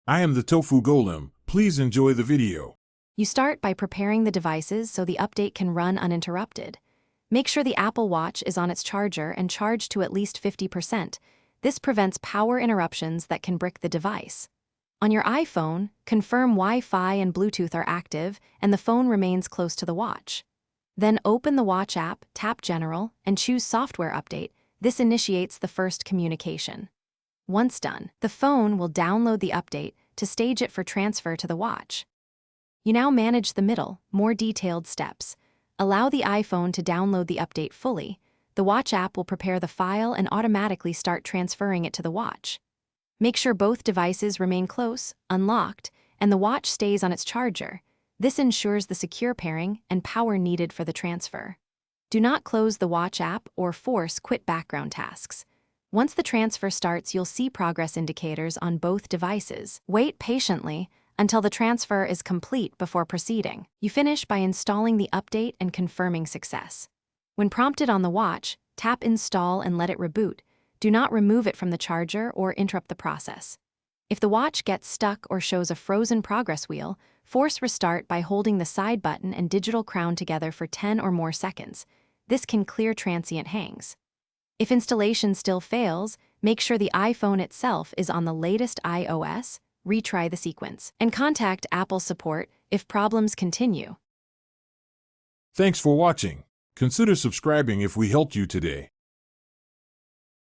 I am the Tofu Golem. Please enjoy the video. You start by preparing the devices so the update can run uninterrupted. Make sure the Apple Watch is on its charger and charged to at least 50%. This prevents power interruptions that can brick the device. On your iPhone, confirm Wi-Fi and Bluetooth are active and the phone remains close to the watch. Then open the Watch app, tap General, and choose Software Update. This initiates the first communication. Once done, the phone will download the update to stage it for transfer to the watch. You now manage the middle, more detailed steps. Allow the iPhone to download the update fully. The Watch app will prepare the file and automatically start transferring it to the watch. Make sure both devices remain close, unlocked, and the watch stays on its charger. This ensures the secure pairing and power needed for the transfer. Do not close the Watch app or force quit background tasks. Once the transfer starts, you'll see progress indicators on both devices. Wait patiently until the transfer is complete before proceeding. You finish by installing the update and confirming success. When prompted on the watch, tap Install and let it reboot. Do not remove it from the charger or interrupt the process. If the watch gets stuck or shows a frozen progress wheel, force restart by holding the side button and digital crown together for 10 or more seconds. This can clear transient hangs. If installation still fails, make sure the iPhone itself is on the latest iOS, retry the sequence, and contact Apple support if problems continue. Thanks for watching. Consider subscribing if we helped you today.